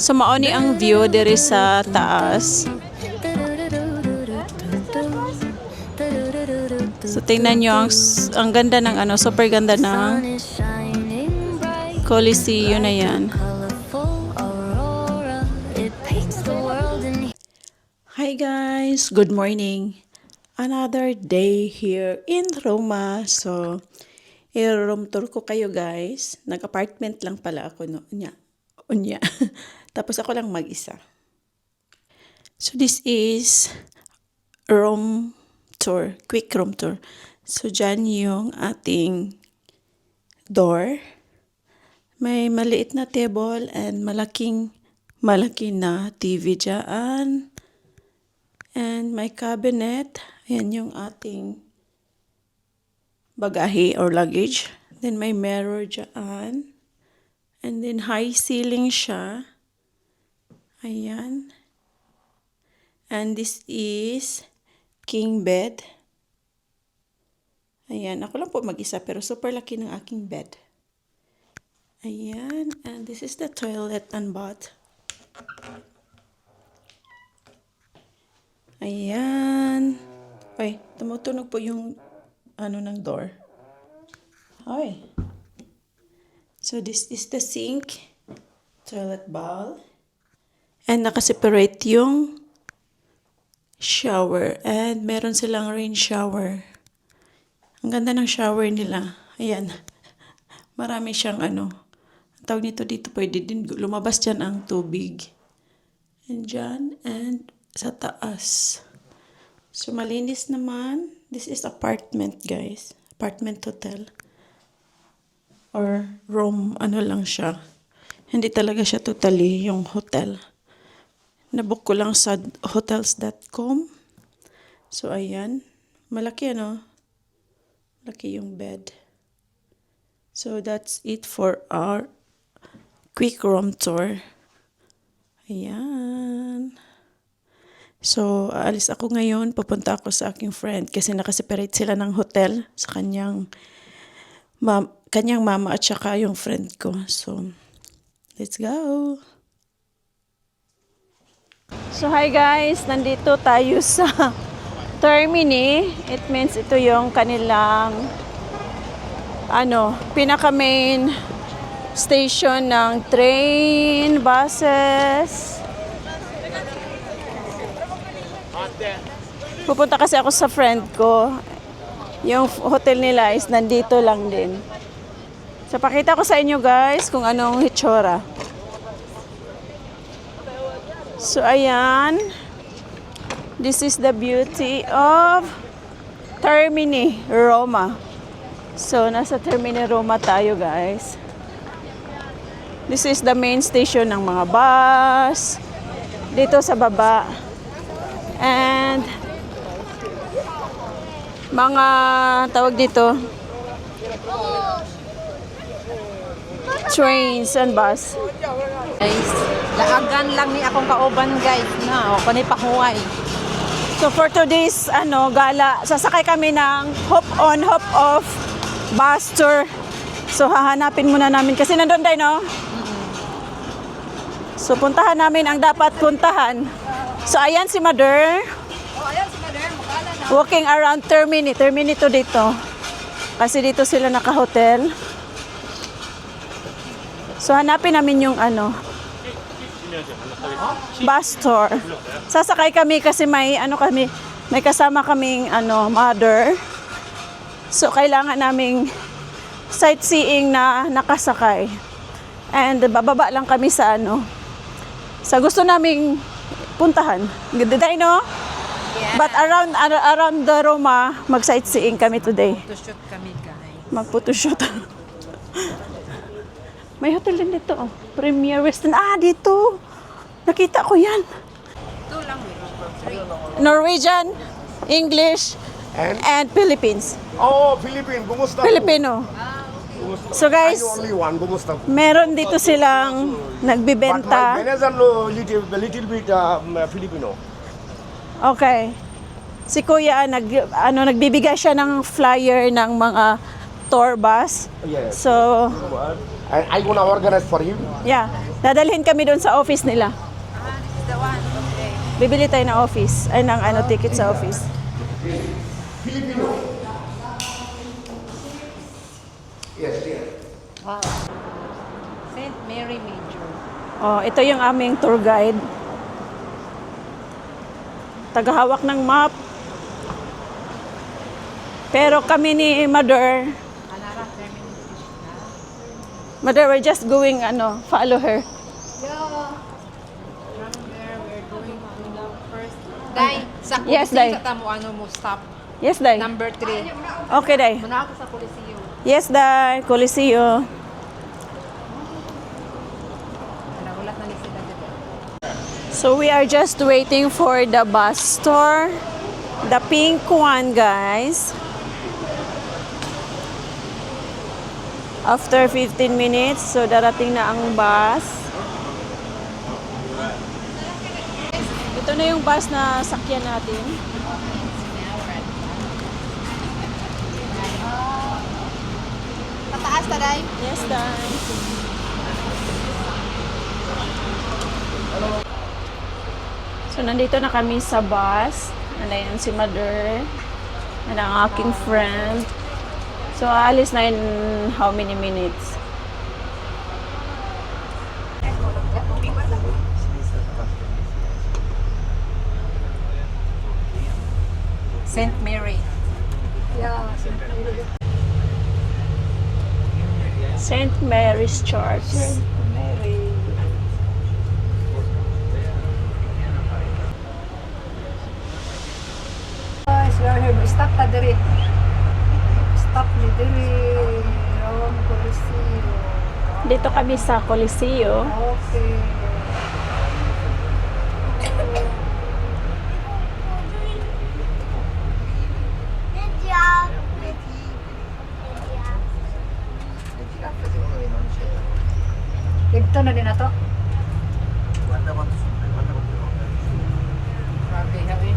So maoni ang view diri sa taas. So tingnan nyo ang ganda ng ano, super ganda ng Coliseo na yan. Hi guys, good morning. Another day here in Roma. So, i-room tour ko kayo guys. Nag-apartment lang pala ako unya. Tapos ako lang mag-isa. So, this is room tour, quick room tour. So, dyan yung ating door. May maliit na table and malaki na TV dyan. And my cabinet. Ayan yung ating bagahe or luggage. Then may mirror dyan. And then high ceiling siya. Ayan. And this is king bed. Ayan. Ako lang po mag-isa pero super laki ng aking bed. Ayan. And this is the toilet and bath. Ayan. Ay, tumutunog po yung ano ng door. Ay. So this is the sink, toilet bowl, and nakaseparate yung shower. And meron silang rain shower. Ang ganda ng shower nila. Ayan. Marami siyang ano. Ang tawag nito dito, pwede din lumabas dyan ang tubig. And dyan, and sa taas. So, malinis naman. This is apartment, guys. Apartment hotel. Or room, ano lang siya. Hindi talaga siya totally yung hotel. Nabook ko lang sa hotels.com. So, ayan. Malaki, ano? Malaki yung bed. So, that's it for our quick room tour. Ayan. So, aalis ako ngayon. Pupunta ako sa aking friend kasi nakaseparate sila ng hotel sa kanyang mama at saka yung friend ko. So, let's go! So, hi guys! Nandito tayo sa Termini. It means ito yung kanilang pinaka main station ng train, buses. Pupunta kasi ako sa friend ko. Yung hotel nila is nandito lang din. So, pakita ko sa inyo guys kung anong hitsura. So, ayan. This is the beauty of Termini, Roma. So, nasa Termini, Roma tayo guys. This is the main station ng mga bus. Dito sa baba. And mga tawag dito trains and bus. Guys, laagan lang ni akong kauban guys na o kanay pahuway. So for today's gala, sasakay kami ng hop on hop off bus tour. So hahanapin muna namin kasi nandoon tayo, no? So puntahan namin ang dapat puntahan. So ayan si Mother. Ayan si Madam, makala na. Walking around Termini to dito. Kasi dito sila naka-hotel. So hanapin namin yung bus tour. Sasakay kami kasi may kasama kaming mother. So kailangan naming sightseeing na nakasakay. And bababa lang kami sa sa gusto naming puntahan. Ganda tayo, no? Yeah. But around the Roma, mag-sightseeing kami today. Photoshoot kami guys. Mag-photoshoot. May hotel din dito, oh. Premier Western. Dito. Nakita ko yan. Ito lang Norwegian, English, and Philippines. Oh, Philippine. Kumusta? Filipino. So guys, Only one. Kumusta? meron dito silang But my nagbibenta. manager know little bit Filipino. Okay. Si Kuya nagbibigay siya ng flyer ng mga tour bus. Yes. So, And I gonna organize for him. yeah. Dadalhin kami doon sa office nila. This is the one. Okay. Bibili tayo ng office. Ay, ng ano, ticket sa office. Wow. St. Mary Major. Oh, ito yung aming tour guide. Tagahawak ng map. Pero kami ni Mother, Alara, terminal station na. Mother, we're just going, follow her. Yeah. From there, we're going to the first. Day, sa Yes, Coliseo Day. sa tamo, mo stop. Yes, Day. Number 3. Okay, Day. Muna ako sa Coliseo. Yes, Day. Coliseo. Nagulat na ni sila dito. So we are just waiting for the bus store. The pink one, guys. After 15 minutes, so darating na ang bus. Ito na yung bus na sakyan natin. Pataas na, Day. Yes, Day. So, nandito na kami sa bus. Ayan si Mother. And ang aking friend. So, aalis na in how many minutes? St. Mary. St. Mary's Church. Guys, we are here. Stop ta diri. Stop ni diri. Rawang Coliseo. Dito kami sa Coliseo. Okay. Dito na din na to. Grabe, habi.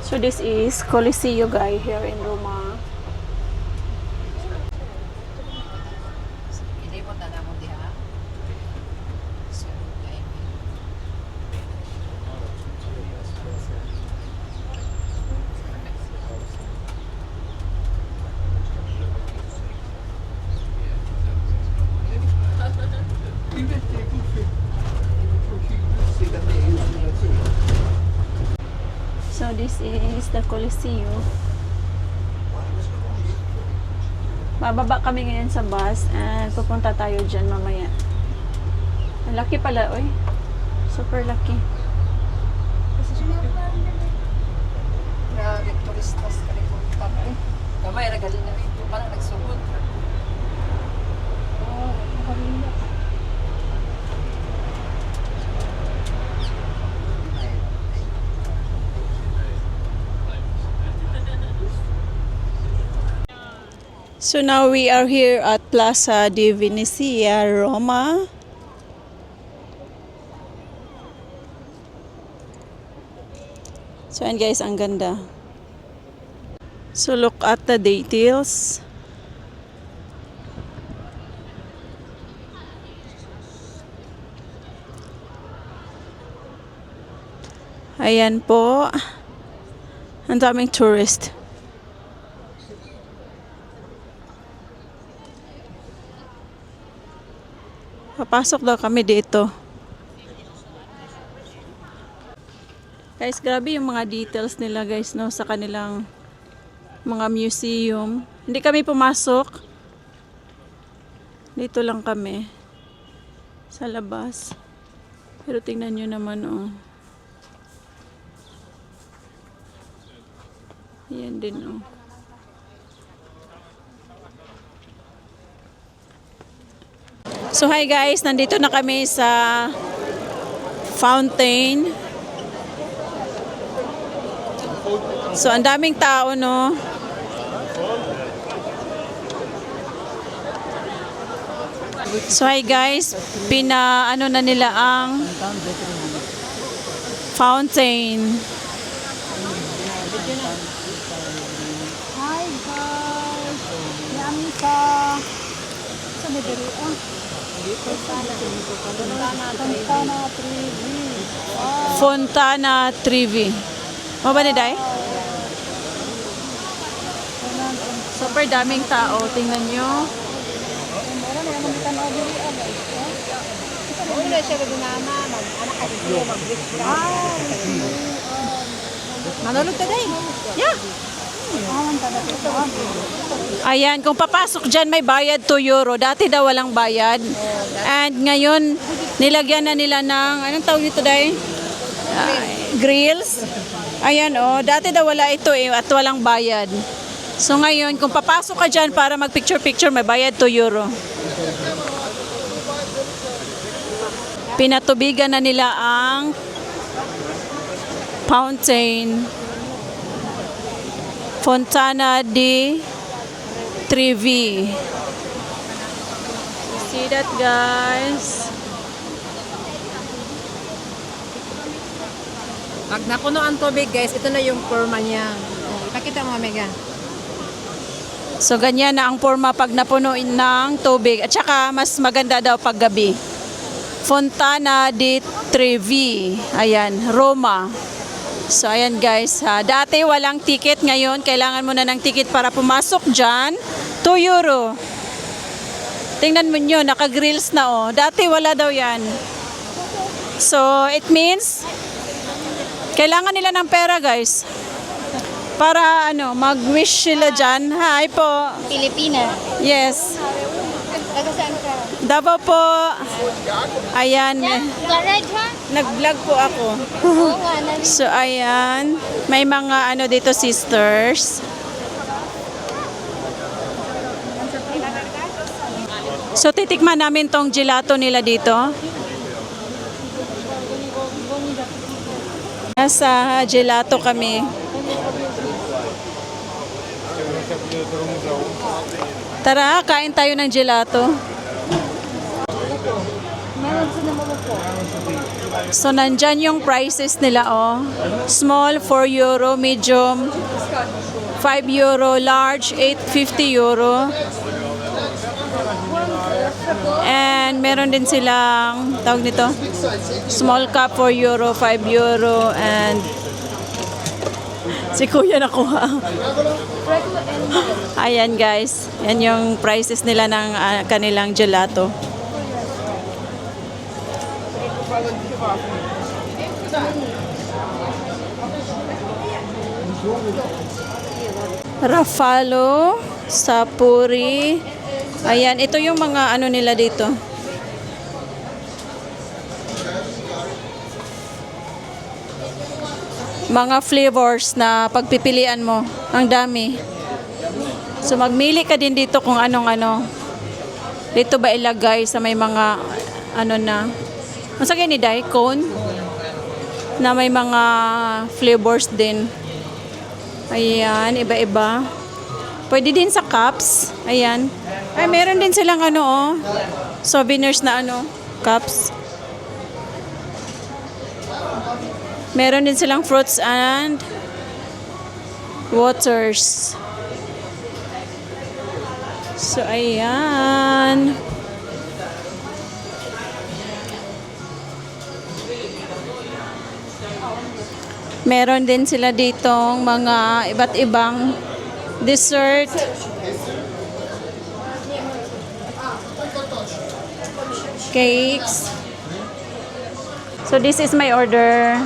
So, this is Coliseo, guys, here in Roma. Ilipot na naman diha. So, okay. So, this is the Coliseo. Bababa kami ngayon sa bus and pupunta tayo dyan mamaya. Ang laki pala, oy. Super laki. Grabe, turistas kalimutan eh. Gamay, ragalin na ito. Parang nagsugod. Oh, makalina. So now we are here at Plaza di Venezia, Roma. So and guys, ang ganda. So look at the details. Ayan po. Ang daming tourist. Papasok daw kami dito. Guys, grabe yung mga details nila guys, no, sa kanilang mga museum. Hindi kami pumasok. Dito lang kami. Sa labas. Pero tingnan nyo naman, oh. Ayan din, oh. So hi guys, nandito na kami sa fountain. So ang daming tao, no. So hi guys, pinaano na nila ang fountain. Hi guys! Yami ka! ni diri ah. Fontana Trevi. Fontana Trevi. Mo ba ni Day? Super daming tao. Tingnan nyo. Meron na yung tanaw diri ah. Una siya ginama, mag-anak kasi siya, mag-wish Manulog ka day. Yeah. Ayan, kung papasok dyan may bayad 2 euro. Dati daw walang bayad. And ngayon, nilagyan na nila ng, anong tawag dito Day? Grills. Ayan dati daw wala ito at walang bayad. So ngayon, kung papasok ka dyan para mag-picture-picture, may bayad 2 euro. Pinatubigan na nila ang fountain Fontana di Trevi. See that, guys? Pag napuno ang tubig guys, ito na yung forma niya. Ipakita mo, Mega. So ganyan na ang forma pag napuno ng tubig. At saka mas maganda daw pag gabi. Fontana di Trevi. Ayan, Roma. So ayan guys, dati walang ticket, ngayon kailangan mo na ng ticket para pumasok dyan. 2 euro. Tingnan mo nyo, naka-grills na Dati wala daw yan. So it means, kailangan nila ng pera guys. Para mag-wish sila dyan. Hi po. Pilipina. Yes. Taga saan ka? Davao po. Ayan. Garage ha? Nag-vlog po ako. Oo nga. So, ayan. May mga dito, sisters. So, titikman namin tong gelato nila dito. Nasa gelato kami. Tara, kain tayo ng gelato. So, nandyan yung prices nila, Small, 4 euro. Medium, 5 euro. Large, 8.50 euro. And meron din silang, tawag nito, small cup, 4 euro, 5 euro. And si Kuya nakuha. Ayan guys, yan yung prices nila ng kanilang gelato. Rafalo, Sapuri. Ayan, ito yung mga nila dito. Mga flavors na pagpipilian mo. Ang dami. So magmili ka din dito kung anong dito ba ilagay sa may mga na. Masagay ni Dai cone na may mga flavors din. Ayan, iba-iba. Pwede din sa cups. Ayan. Ay, meron din silang souvenirs na cups. Meron din silang fruits and waters. So, ayan. Meron din sila ditong mga iba't ibang dessert. Cakes. So, this is my order.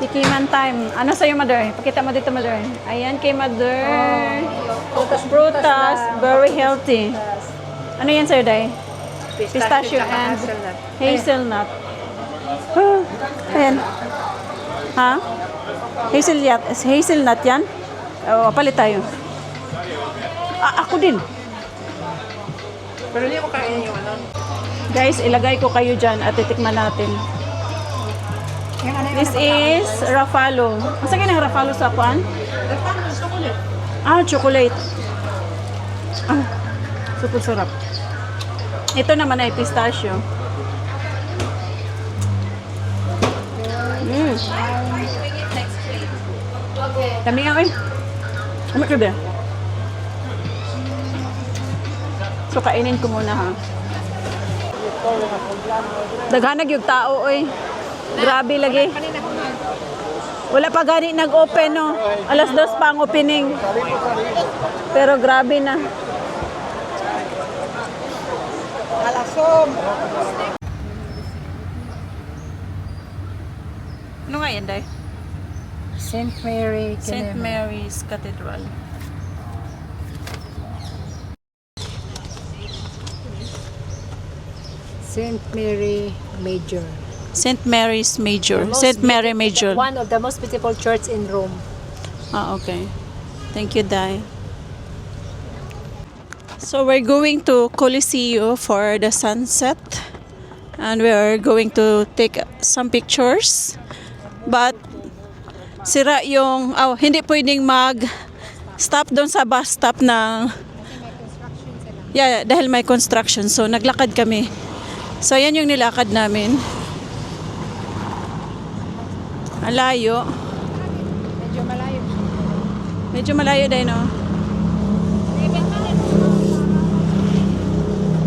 Tikiman time. Ano sa'yo, Mother? Pakita mo dito, Mother. Ayan kay Mother. Prutas. Very healthy. Ano yan sa'yo, Day? Pistachio and hazelnut. Ayan. Ha? Hazelnut yan? O, palit tayo. Ako din. Pero hindi ko kainin yung Guys, ilagay ko kayo dyan at titikman natin. This is Rafalo. Masa ng Rafalo sa kuan? Chocolate. Chocolate. Super sarap. Ito naman ay pistachio. Kami nga, Kami ka din. So kainin ko muna ha. Daghanag yung tao oy. Grabe lagi. Wala pa gani nag-open no. Alas 2 pa ang opening. Pero grabe na. Alasom. Ano nga yan, Day? St. Mary. St. Mary's Cathedral. St. Mary Major. St. Mary's Major. St. Mary Major. One of the most beautiful church in Rome. Ah, okay. Thank you, Day. So we're going to Coliseo for the sunset. And we're going to take some pictures. But sira yung, hindi pwedeng mag-stop doon sa bus stop ng, dahil may construction. So naglakad kami. So yan yung nilakad namin. Ang layo. Medyo malayo. Medyo malayo din, no?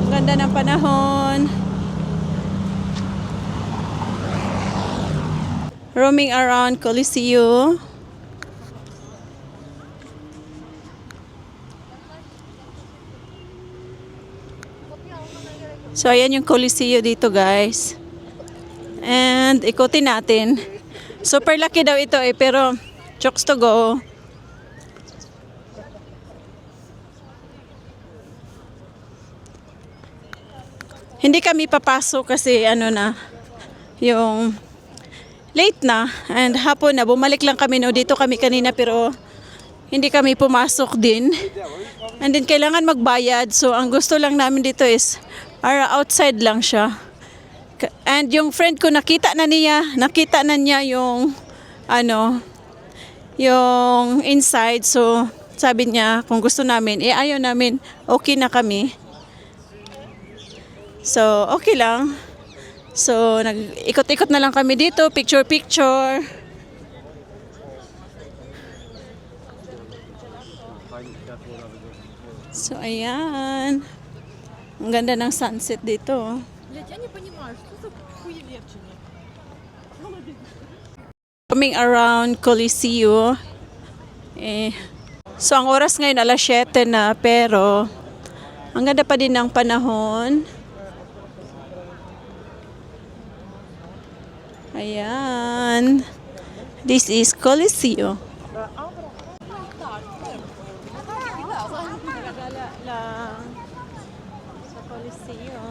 Ang ganda ng panahon. Roaming around Coliseo. So, ayan yung Coliseo dito, guys. And, ikutin natin. Super laki daw ito pero chokes to go. Hindi kami papasok kasi yung late na and hapon na. Bumalik lang kami dito kami kanina pero hindi kami pumasok din. And then kailangan magbayad. So ang gusto lang namin dito is outside lang siya. And yung friend ko nakita na niya yung yung inside. So sabi niya kung gusto namin, ayaw namin, okay na kami. So okay lang. So nag-ikot-ikot na lang kami dito, picture. So ayan. Ang ganda ng sunset dito. Coming around Coliseo. So ang oras ngayon alas 7 na pero ang ganda pa din ng panahon. Ayan. This is Coliseo. Sa Coliseo.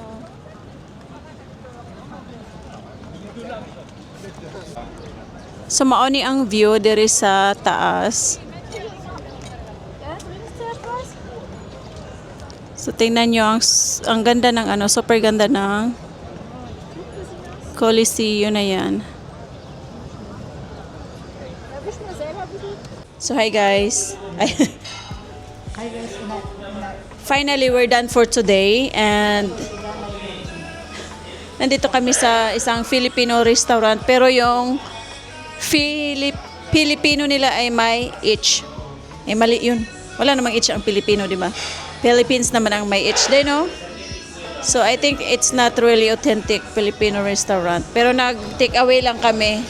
So maoni ang view diri sa taas. So tingnan nyo ang ganda ng super ganda ng Coliseo na yan. So hi guys. Finally we're done for today and nandito kami sa isang Filipino restaurant pero yung Filipino nila ay may itch. Mali yun. Wala namang itch ang Filipino, di ba? Philippines naman ang may itch din, no? So I think it's not really authentic Filipino restaurant. Pero nag-take away lang kami.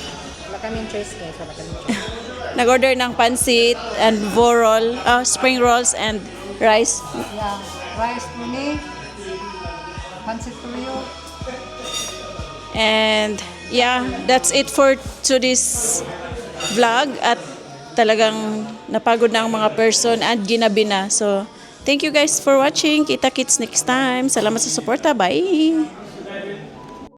Wala kaming choice guys. Wala kaming choice. Nag-order ng pansit and spring rolls and rice. Yeah. Rice tuni. Pancit tuyo. And yeah, that's it for today's vlog. At talagang napagod na ang mga person at ginabi na. So, thank you guys for watching. Kita-kits next time. Salamat sa suporta. Bye!